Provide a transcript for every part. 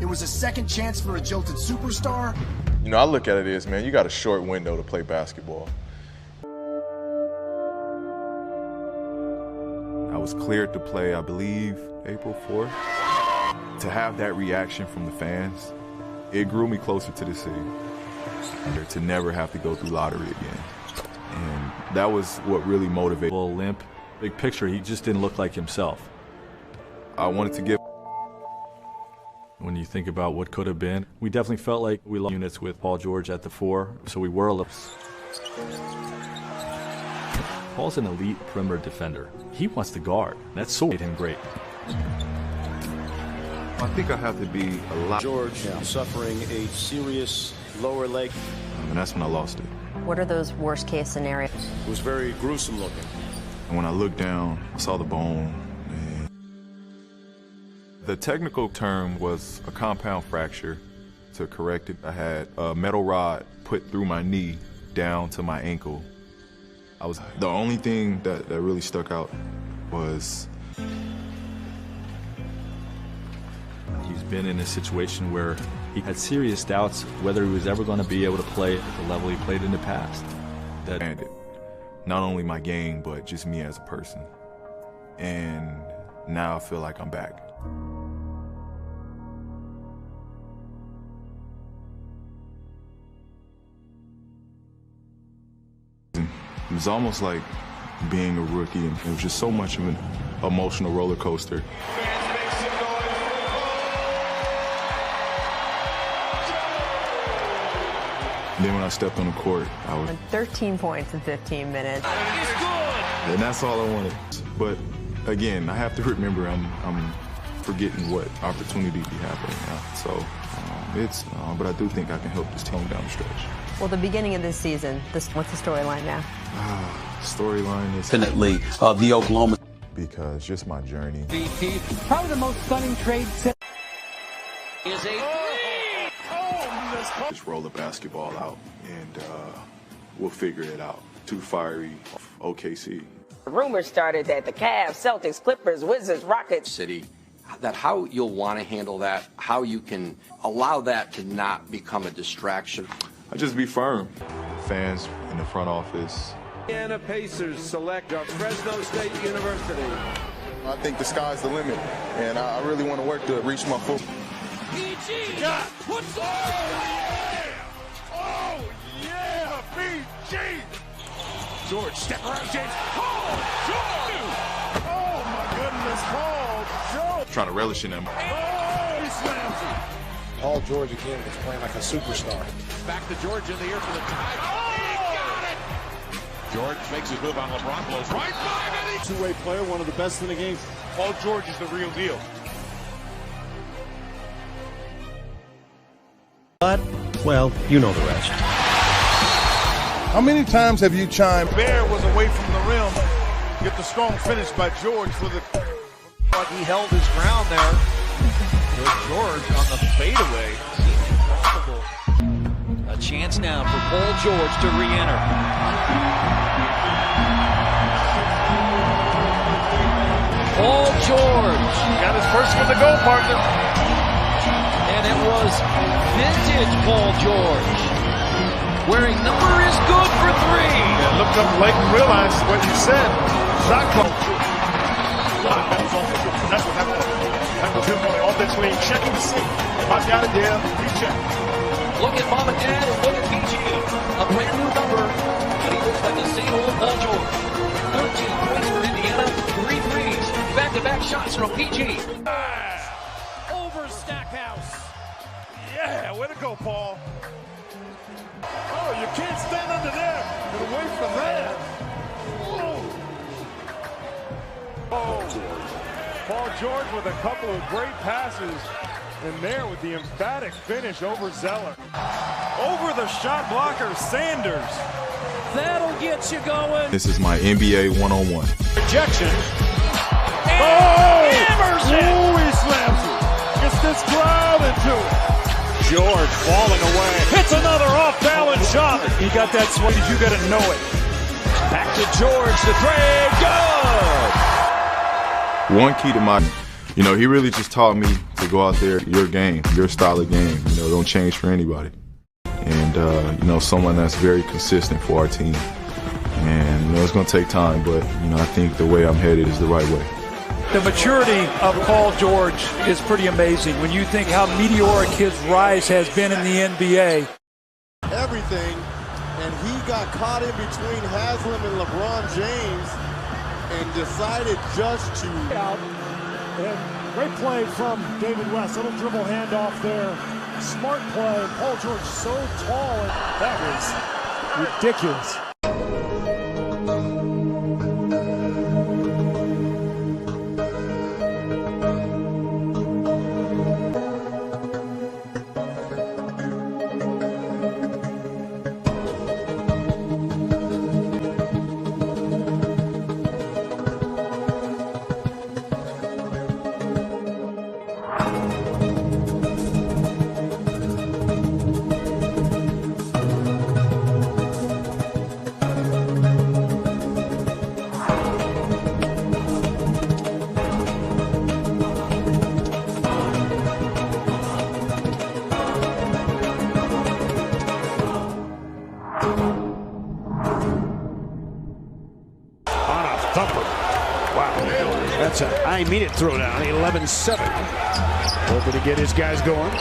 It was a second chance for a jilted superstar. You know, I look at it as, man, you got a short window to play basketball. I was cleared to play, I believe, April 4th. To have that reaction from the fans, it grew me closer to the city. To never have to go through lottery again. And that was what really motivated. Well, limp, big picture, he just didn't look like himself. I wanted to give. When you think about what could have been, we definitely felt like we lost units with Paul George at the 4, so we were a little. Paul's an elite perimeter defender. He wants to guard. That's so made him great. I think I have to be a lot. George suffering a serious lower leg. And that's when I lost it. What are those worst case scenarios? It was very gruesome looking. And when I looked down, I saw the bone. And the technical term was a compound fracture. To correct it, I had a metal rod put through my knee down to my ankle. The only thing that really stuck out was he's been in a situation where he had serious doubts whether he was ever going to be able to play at the level he played in the past. That ended not only my game, but just me as a person. And now I feel like I'm back. It was almost like being a rookie, and it was just so much of an emotional roller coaster. Then when I stepped on the court, I was 13 points in 15 minutes. And that's all I wanted. But again, I have to remember I'm forgetting what opportunities we have right now. So but I do think I can help this team down the stretch. Well, the beginning of this season, what's the storyline now? Storyline is definitely the Oklahoma. Because just my journey. Probably the most stunning trade set Is a Just roll the basketball out, and we'll figure it out. Too fiery, OKC. Rumors started that the Cavs, Celtics, Clippers, Wizards, Rockets. city. That how you'll want to handle that, how you can allow that to not become a distraction. I just be firm. Fans in the front office. Indiana Pacers select Fresno State University. I think the sky's the limit, and I really want to work to reach my full. PG! What's up? Oh, yeah! PG! George, step around, James. Paul George! Oh, my goodness, Paul George! Trying to relish in them. Oh, he slams it. Paul George again was playing like a superstar. Back to George in the air for the tie. Oh, he got it! George makes his move on LeBron, blows right by it. Two-way player, one of the best in the game. Paul George is the real deal. But, well, you know the rest. How many times have you chimed? Bear was away from the rim. Get the strong finish by George for the. But he held his ground there. There's George on the fadeaway. A chance now for Paul George to re-enter. Paul George Got his first one to go, partner. and it was vintage Paul George. Wearing number is good for 3. Yeah, looked up late and realized what you said. Shot call. That's what happened. That was him on the offense lane, checking to see. If I got it there, he checked. Look at Mom and Dad and look at PG. A brand new number, but he looks like the same old Paul George. 13 points for Indiana, 3 threes. Back-to-back shots from PG. Over Stackhouse. Yeah, way to go, Paul. Oh, you can't stand under there. Get away from that. Oh, Paul George with a couple of great passes. And there with the emphatic finish over Zeller. Over the shot blocker, Sanders. That'll get you going. This is my NBA one-on-one. Rejection. Hammers it. Oh, he slams it. Gets this crowd into it. George falling away. Hits another off-balance shot. You got that swing, you got to know it. Back to George, the three, good. One key to my, he really just taught me to go out there, your game, your style of game, don't change for anybody. And, someone that's very consistent for our team. And, it's going to take time, but, I think the way I'm headed is the right way. The maturity of Paul George is pretty amazing when you think how meteoric his rise has been in the NBA. Everything, and he got caught in between Haslam and LeBron James and decided just to out. And great play from David West. Little dribble handoff there. Smart play. Paul George so tall. And that was ridiculous. That's a high-minute throwdown, 11-7. Hoping to get his guys going.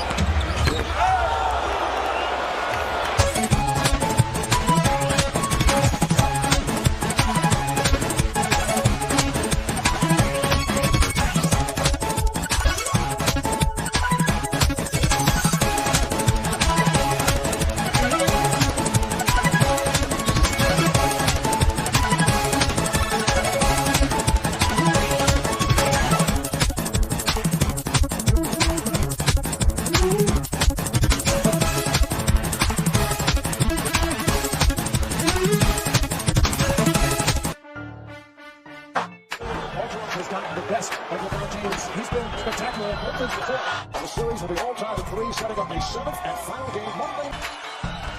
Has gotten the best of LeBron James. He's been spectacular in both before. The series will be all tied at 3, setting up a 7th and final game Monday.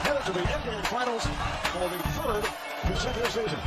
Headed to the NBA Finals for the 3rd consecutive season.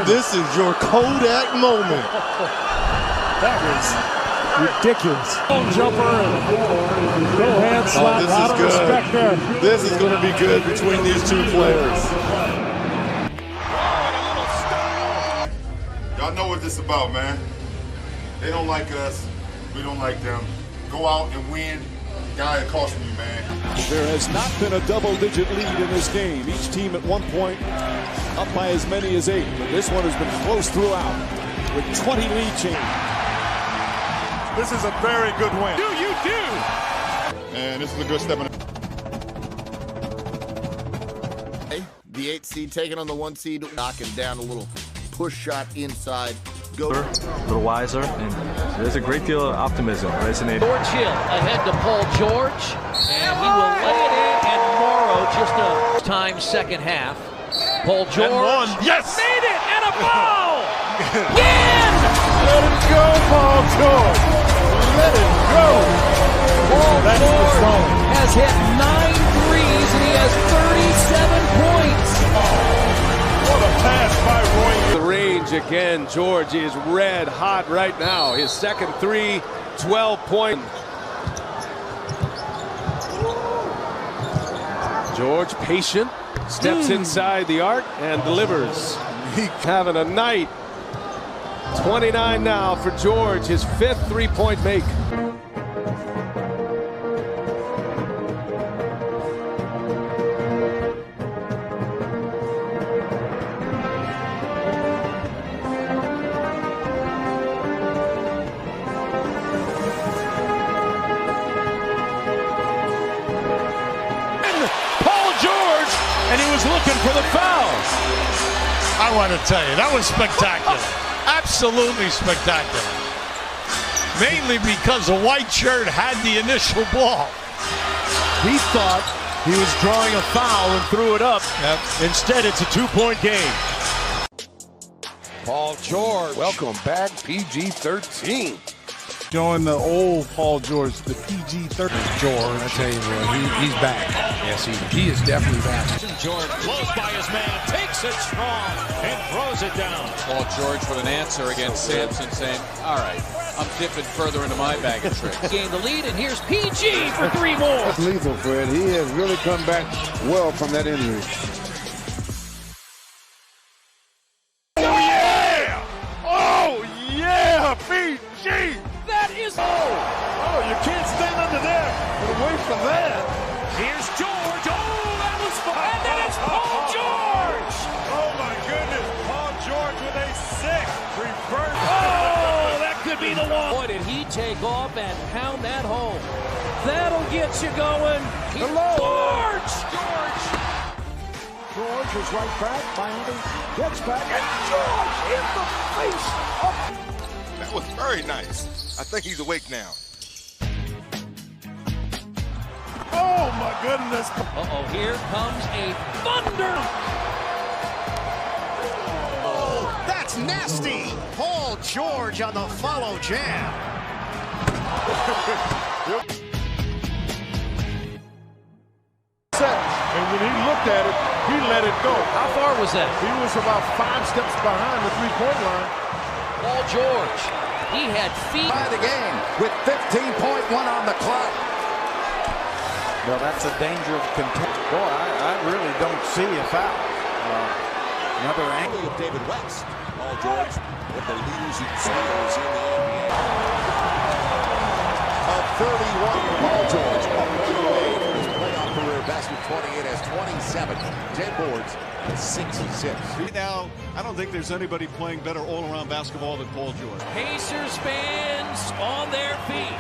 This is your Kodak moment. That was ridiculous. Jumper and no hand slap. This Out is of good. respect there. This is going to be good between these two players. Y'all know what this is about, man. They don't like us. We don't like them. Go out and win. Guy it costing you, man. There has not been a double-digit lead in this game. Each team at one point up by as many as 8. But this one has been close throughout with 20 lead change. This is a very good win. And this is a good step in. The 8 seed taking on the 1 seed, knocking down a little push shot inside. Go. A little wiser, and there's a great deal of optimism resonating. George Hill ahead to Paul George, and he will lay it in, and Morrow just a time second half. Paul George. Yes! Made it, and a foul! Again! Let it go, Paul George. Let it go. Paul George has hit 9 threes, and he has 37 points. What a pass by Roy. The range again. George is red hot right now. His second three, 12 point. George patient, steps inside the arc and delivers. He's having a night. 29 now for George, his 5th 3-point make. And he was looking for the fouls. I want to tell you, that was spectacular. Absolutely spectacular. Mainly because the white shirt had the initial ball. He thought he was drawing a foul and threw it up. Yep. Instead, it's a 2-point game. Paul George. Welcome back, PG-13. Showing the old Paul George, the PG-13. George, I tell you what, he's back. Yes, he is definitely back. George close by his man, takes it strong and throws it down. Paul George with an answer against Sampson saying, all right, I'm dipping further into my bag of tricks. Gained the lead, and here's PG for 3 more. That's lethal, Fred. He has really come back well from that injury. Oh, yeah! Oh, yeah, PG! That is Oh, you can't stand under there. But away from that. Here's George. Oh, that was fun. And then it's Paul George. Oh, my goodness. Paul George with a 6. Reverse. Oh, that could be the one. Boy, did he take off and pound that home. That'll get you going. George! George is right back. Miami gets back. And George in the face of... That was very nice. I think he's awake now. Oh, my goodness. Uh-oh, here comes a thunder. Oh, that's nasty. Paul George on the follow jam. And when he looked at it, he let it go. How far was that? He was about 5 steps behind the 3-point line. Paul George, he had feet. By the game with 15.1 on the clock. Well, that's a danger of contempt. Boy, I really don't see a foul. Another angle of David West. Paul George, one of the leaders in steals in the NBA. A 31 for Paul George. On the way for his playoff career. Best with 28 has 27. 10 boards. 6 assists. Now, I don't think there's anybody playing better all-around basketball than Paul George. Pacers fans on their feet.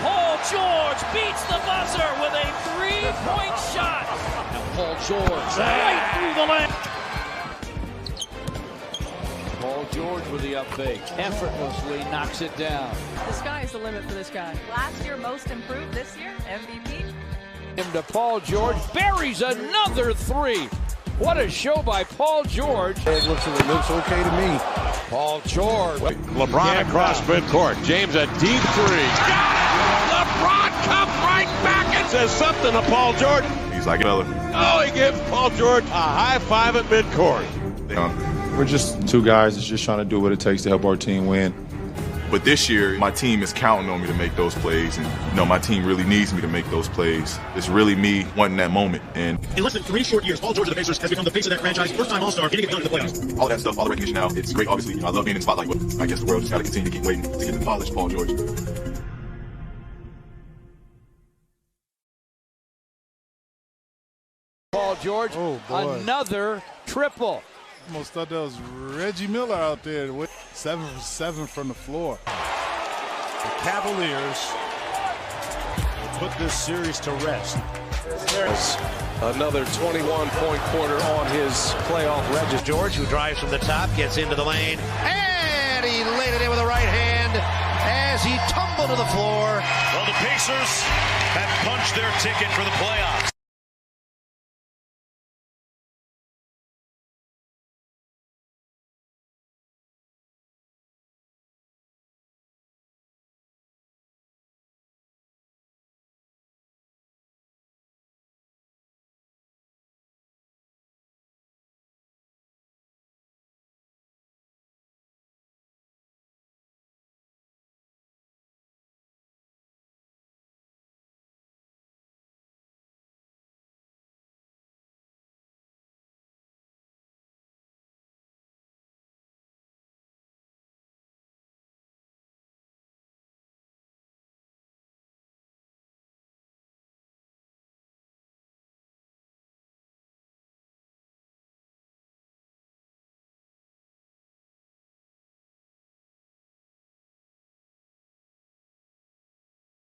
Paul George beats the buzzer with a 3-point shot. Now Paul George right through the lane. Paul George with the up fake. Effortlessly knocks it down. The sky is the limit for this guy. Last year, most improved. This year, MVP. Him to Paul George. Buries another 3. What a show by Paul George. It looks okay to me. Paul George. LeBron across midcourt. James a deep 3. Got it! LeBron comes right back and says something to Paul George. He's like, fella. Oh, he gives Paul George a high five at midcourt. We're just two guys that's just trying to do what it takes to help our team win. But this year, my team is counting on me to make those plays, and my team really needs me to make those plays. It's really me wanting that moment. And in less than 3 short years, Paul George of the Pacers has become the face of that franchise, first-time All-Star, getting it done in the playoffs. All that stuff, all the recognition now, it's great. Obviously, I love being in the spotlight, but I guess the world just got to continue to keep waiting to get the polished Paul George. Paul George, another triple. Almost thought that was Reggie Miller out there with 7 for 7 from the floor. The Cavaliers will put this series to rest. There's another 21-point quarter on his playoff register. George, who drives from the top, gets into the lane, and he laid it in with the right hand as he tumbled to the floor. Well, the Pacers have punched their ticket for the playoffs.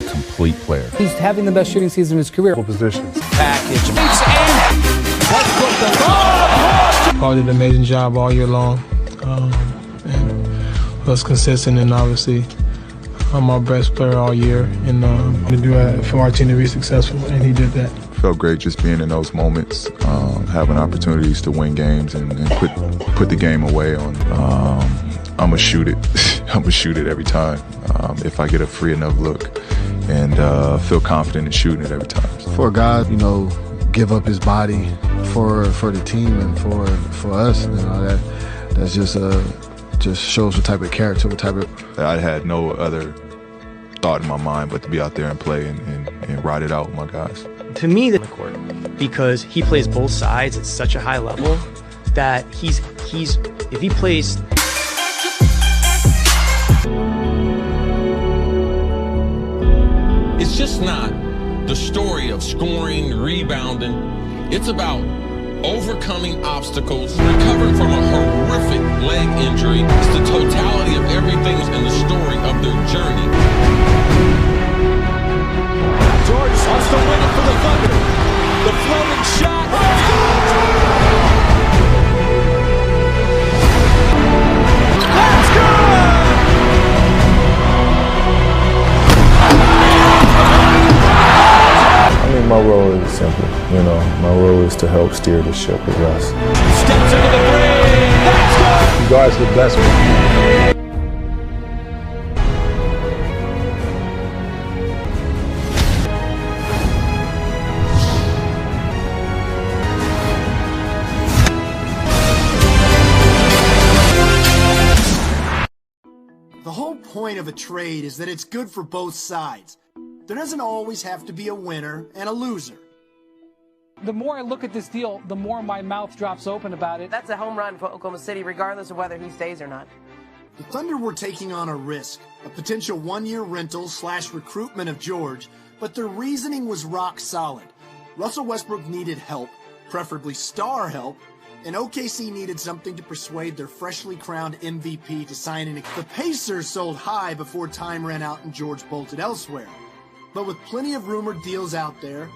Complete player. He's having the best shooting season of his career. Positions. Package. Paul did an amazing job all year long, and was consistent, and obviously I'm our best player all year, and to do it for our team to be successful, and he did that. Felt great just being in those moments, having opportunities to win games and put the game away on. I'm gonna shoot it. I'm gonna shoot it every time if I get a free enough look, and feel confident in shooting it every time. For a guy, give up his body for the team and for us, that's just shows what type of character, what type of. I had no other thought in my mind but to be out there and play and ride it out with my guys. To me, the court, because he plays both sides at such a high level that he's if he plays. It's just not the story of scoring, rebounding. It's about overcoming obstacles, recovering from a horrific leg injury. It's the totality of everything in the story of their journey. George wants to win it for the Thunder. The floating shot. That's good! My role is simple, my role is to help steer the ship with us. Steps into the three. That's good. You guys are blessed me. The whole point of a trade is that it's good for both sides. There doesn't always have to be a winner and a loser. The more I look at this deal, the more my mouth drops open about it. That's a home run for Oklahoma City, regardless of whether he stays or not. The Thunder were taking on a risk, a potential one-year rental / recruitment of George, but their reasoning was rock solid. Russell Westbrook needed help, preferably star help, and OKC needed something to persuade their freshly crowned MVP to sign an. The Pacers sold high before time ran out and George bolted elsewhere. But with plenty of rumored deals out there,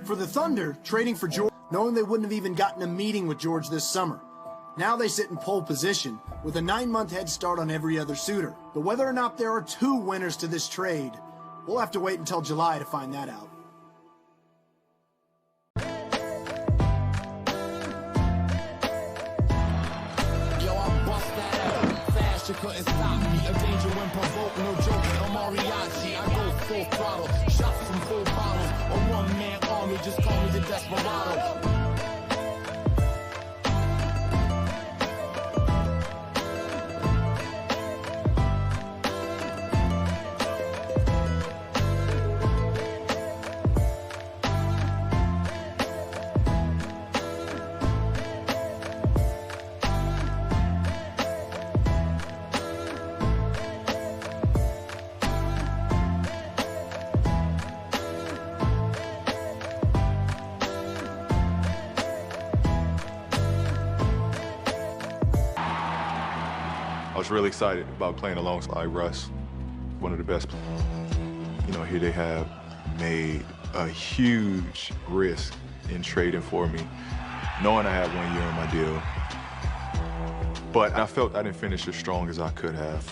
for the Thunder, trading for George, knowing they wouldn't have even gotten a meeting with George this summer. Now they sit in pole position, with a 9-month head start on every other suitor. But whether or not there are 2 winners to this trade, we'll have to wait until July to find that out. Yo, I bust that out. Fast, you couldn't stop me. A danger when provoked, no joke. I'm mariachi, I go full throttle. Shots from full bottles. A one-man army, just call me the desperado. was really excited about playing alongside Russ, one of the best players. You know, here they have made a huge risk in trading for me, knowing I had 1 year on my deal. But I felt I didn't finish as strong as I could have.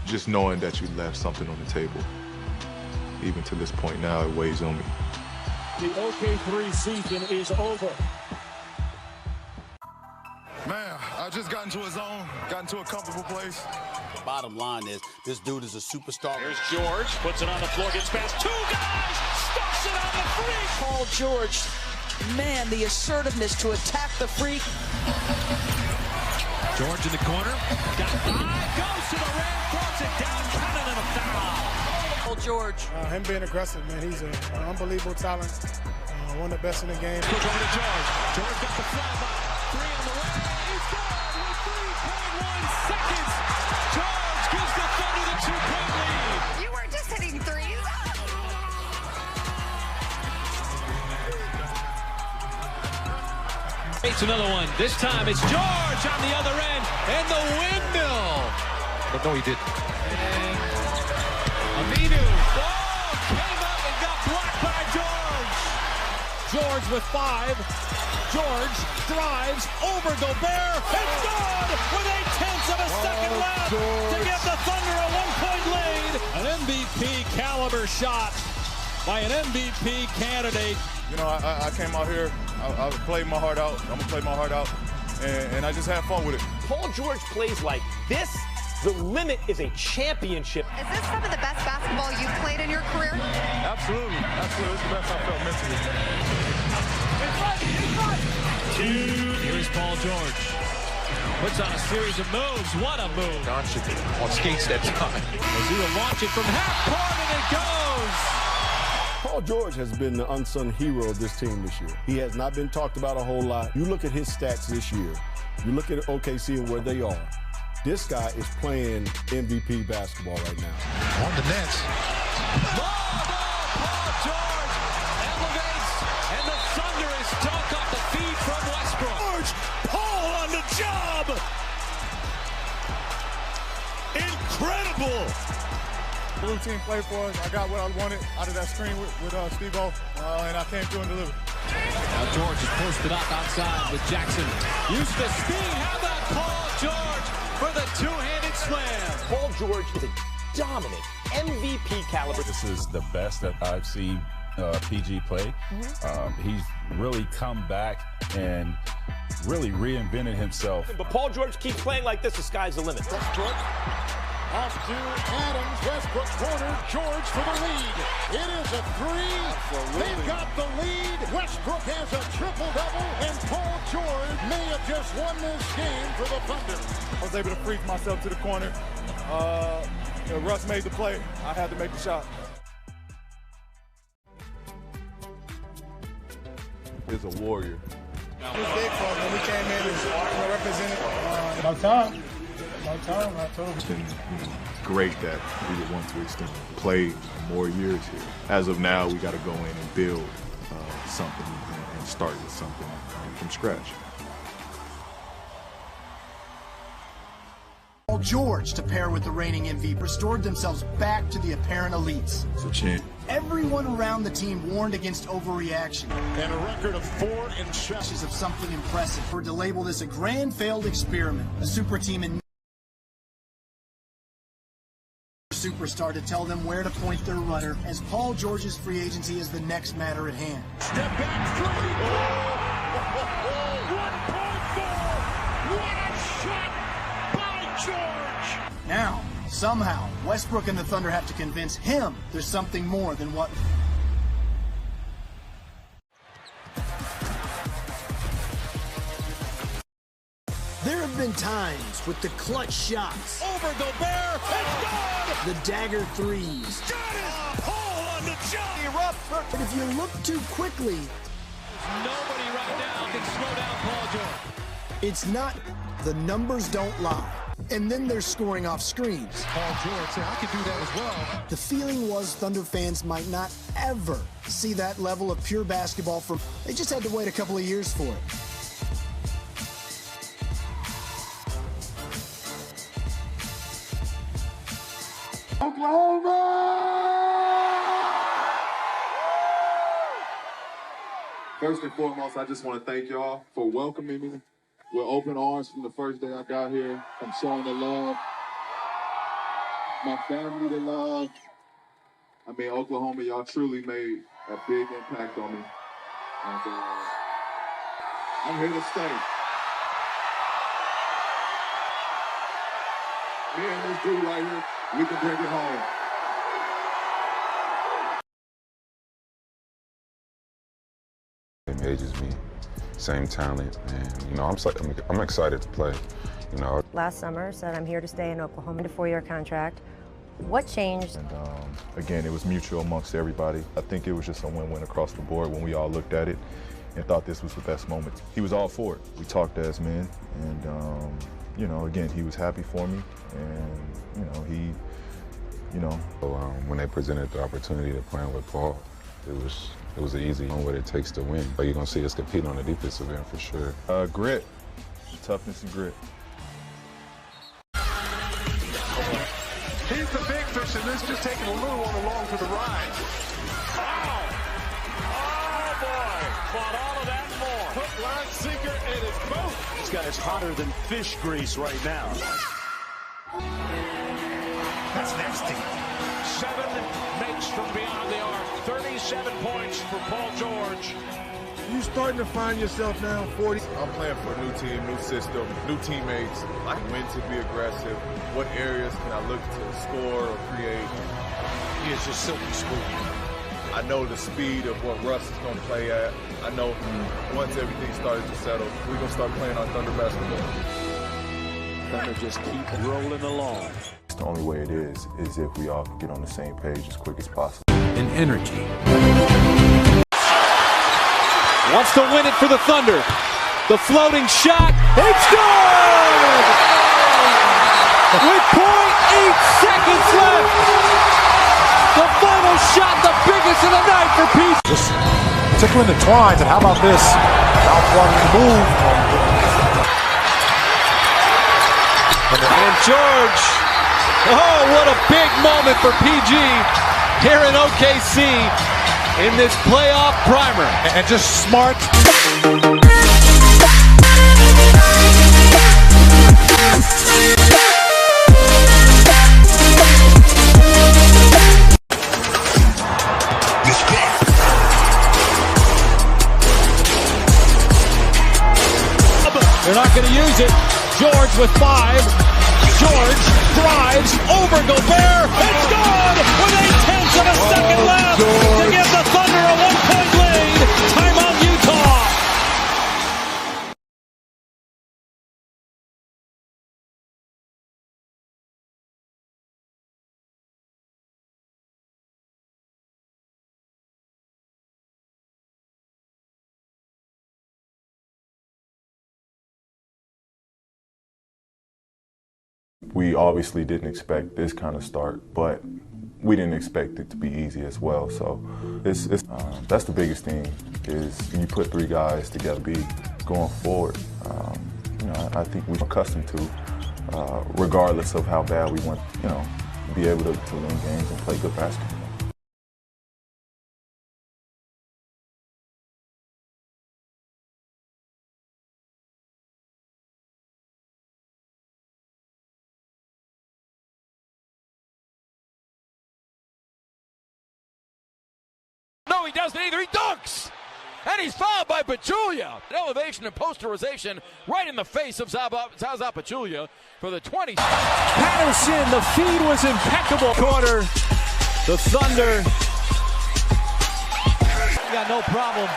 Just knowing that you left something on the table. Even to this point now, it weighs on me. The OK3 season is over. Man, I just got into a zone, got into a comfortable place. Bottom line is, this dude is a superstar. Here's George, puts it on the floor, gets past two guys, stuffs it on the freak. Paul George, man, the assertiveness to attack the freak. George in the corner, got five, goes to the rim, throws it down, counted and a foul. Paul George. Him being aggressive, man, he's an unbelievable talent. One of the best in the game. Goes over to George. George got the fly by. Three on the way. He's good with 3.1 seconds. George gives the Thunder the 2-point lead. You weren't just hitting threes. It's another one. This time it's George on the other end. And the windmill. But no, he didn't. And Aminu. Oh, came up and got blocked by George. George with 5. George drives over Gobert. It's good with 0.8 of a second left to give the Thunder a 1-point lead. An MVP caliber shot by an MVP candidate. You know, I came out here, I played my heart out. I'm going to play my heart out, and I just had fun with it. Paul George plays like this. The limit is a championship. Is this some of the best basketball you've played in your career? Absolutely. Absolutely. It's the best I felt mentally. Here is Paul George. Puts on a series of moves. What a move. Don should be on skates that time. As he will launch it from half court, and it goes. Paul George has been the unsung hero of this team this year. He has not been talked about a whole lot. You look at his stats this year. You look at OKC and where they are. This guy is playing MVP basketball right now. On the Nets. Paul George elevates, and the Thunder is dunked off the feed from Westbrook. George, Paul on the job. Incredible. Blue team played for us. I got what I wanted out of that screen with Steve-O, and I came through and delivered. Now George is posted up outside with Jackson. Used to speed. How about Paul George for the two-handed slam? Paul George is a dominant MVP caliber. This is the best that I've seen PG play. He's really come back and really reinvented himself. But Paul George keeps playing like this, the sky's the limit. Westbrook off to Adams. Westbrook corner. George for the lead. It is a 3. They've got the lead. Westbrook has a triple-double, and Paul George may have just won this game for the Thunder. I was able to freak myself to the corner. Russ made the play. I had to make the shot. Is a warrior. It was big for us when we came in and represented. About time. I told him. It's been great that we would want to extend, play more years here. As of now, we got to go in and build something and start with something from scratch. Paul George, to pair with the reigning MVP, restored themselves back to the apparent elites. It's a champ. Everyone around the team warned against overreaction. And a record of 4 in shots. Of something impressive. For to label this a grand failed experiment, a super team in superstar to tell them where to point their rudder, as Paul George's free agency is the next matter at hand. Step back 3. 1.4. What a shot by George. Now, somehow, Westbrook and the Thunder have to convince him there's something more than what... There have been times with the clutch shots. Over Gobert. It's good. The dagger threes. Got it. Paul on the jump. But if you look too quickly... Nobody right now can slow down Paul George. It's not. The numbers don't lie. And then they're scoring off screens. Paul George said, I can do that as well. The feeling was Thunder fans might not ever see that level of pure basketball from... They just had to wait a couple of years for it. First and foremost, I just want to thank y'all for welcoming me with open arms from the first day I got here. I'm showing the love, my family the love. I mean, Oklahoma, y'all truly made a big impact on me. And I'm here to stay. Me and this dude right here, we can bring it home. Same age as me, same talent, and you know, I'm excited to play. You know. Last summer said I'm here to stay in Oklahoma, a 4-year contract. What changed? And again, it was mutual amongst everybody. I think it was just a win-win across the board when we all looked at it and thought this was the best moment. He was all for it. We talked as men, and you know, again, he was happy for me, and you know, when they presented the opportunity to play with Paul, it was an easy one what it takes to win. But you're gonna see us compete on the defensive end for sure. Grit, toughness and grit. He's the big fish, and this just taking a little one along for the ride. Wow! Oh, boy! Caught all of that and more. Hook, line, sinker, and it's both. This guy is hotter than fish grease right now. That's nasty. 7 makes from beyond the arc. 37 points for Paul George. You starting to find yourself now, 40? I'm playing for a new team, new system, new teammates. When to be aggressive, what areas can I look to score or create. He is just silky smooth. I know the speed of what Russ is going to play at. I know once everything started to settle, we're going to start playing our Thunder basketball. Thunder just keep rolling along. The only way it is if we all can get on the same page as quick as possible. And energy. Wants to win it for the Thunder. The floating shot. It's good! With 0.8 seconds left. The final shot, the biggest of the night for PG. Just tickling the twines, and how about this? Mouth one move. And George. Oh, what a big moment for PG here in OKC. In this playoff primer. And just smart. They're not going to use it. George with 5. George drives over Gobert. It's good with 0.8 of a second left to give the Thunder a 1-point lead. Timeout, Utah. We obviously didn't expect this kind of start, but we didn't expect it to be easy as well. So that's the biggest thing is when you put 3 guys together, going forward. You know, I think we're accustomed to, regardless of how bad we want, you know, be able to win games and play good basketball. No, he doesn't either. He dunks! And he's fouled by Pachulia. Elevation and posterization right in the face of Zaza Pachulia for the 20. Patterson, the feed was impeccable. Quarter, the Thunder. Got no problem.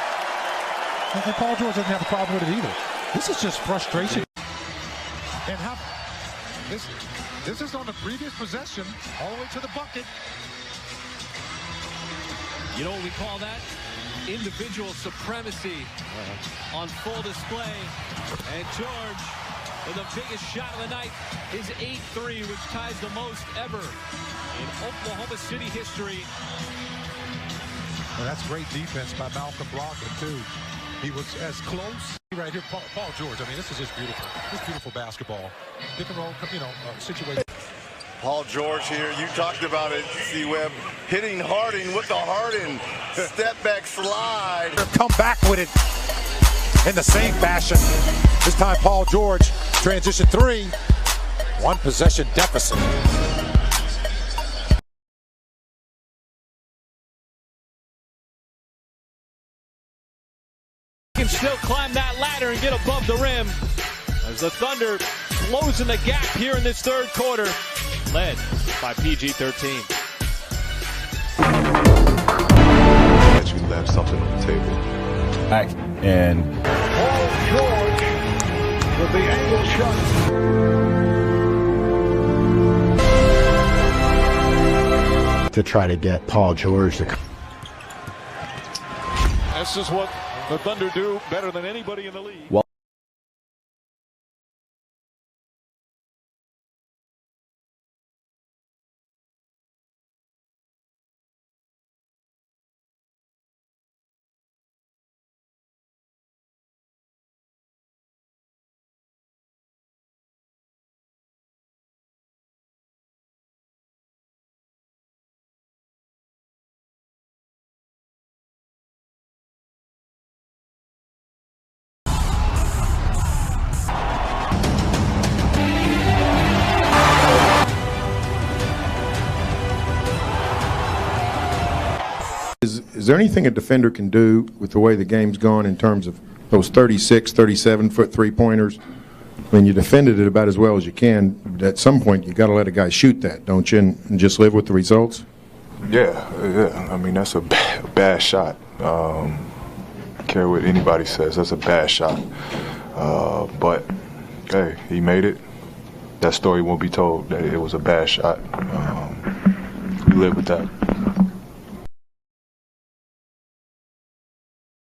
And Paul George doesn't have a problem with it either. This is just frustration. And how this is on the previous possession, all the way to the bucket. You know what we call that? Individual supremacy on full display. And George, with the biggest shot of the night, his 8-3, which ties the most ever in Oklahoma City history. Well, that's great defense by Malcolm Brogdon, too. He was as close. Right here, Paul George. I mean, this is just beautiful. This beautiful basketball. Pick and roll, you know, situation. Paul George here. You talked about it, C-Webb. Hitting Harding with the Harding step back slide. Come back with it in the same fashion. This time Paul George, transition 3, 1 possession deficit. Can still climb that ladder and get above the rim as the Thunder closing the gap here in this third quarter, led by PG-13. That you left something on the table. Back and Paul George with the angle shot. To try to get Paul George to. This is what the Thunder do better than anybody in the league. Well, Is there anything a defender can do with the way the game's gone in terms of those 36, 37-foot three-pointers? I mean, you defended it about as well as you can, but at some point you got to let a guy shoot that, don't you, and just live with the results? Yeah. I mean, that's a bad shot. I don't care what anybody says. That's a bad shot. But, hey, he made it. That story won't be told that it was a bad shot. We live with that.